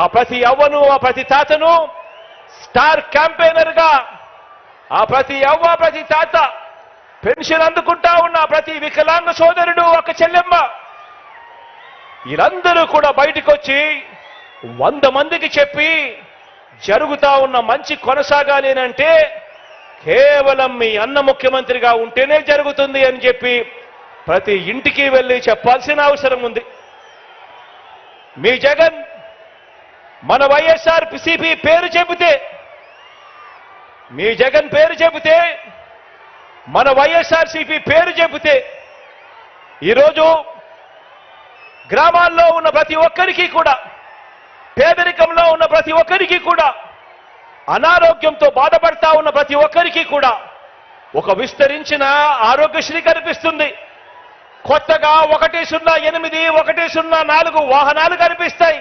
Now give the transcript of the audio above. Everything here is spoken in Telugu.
ఆ ప్రతి అవ్వను ఆ ప్రతి తాతను స్టార్ క్యాంపెయినర్గా ఆ ప్రతి అవ్వ ప్రతి తాత పెన్షన్ అందుకుంటా ఉన్న ప్రతి వికలాంగ సోదరుడు ఒక చెల్లెమ్మ వీరందరూ కూడా బయటకు వచ్చి 100 మందికి చెప్పి జరుగుతా ఉన్న మంచి కొనసాగాలి అంటే కేవలం మీ అన్న ముఖ్యమంత్రిగా ఉంటేనే జరుగుతుంది అని చెప్పి ప్రతి ఇంటికి వెళ్ళి చెప్పాల్సిన అవసరం ఉంది. మీ జగన్ మన వైఎస్ఆర్సీపీ పేరు చెబితే మీ జగన్ పేరు చెబితే మన వైఎస్ఆర్సీపీ పేరు చెబితే ఈరోజు గ్రామాల్లో ఉన్న ప్రతి ఒక్కరికి కూడా పేదరికంలో ఉన్న ప్రతి ఒక్కరికి కూడా అనారోగ్యంతో బాధపడతా ఉన్న ప్రతి ఒక్కరికి కూడా ఒక విస్తరించిన ఆరోగ్యశ్రీ కనిపిస్తుంది. కొత్తగా 108 104 వాహనాలు కనిపిస్తాయి.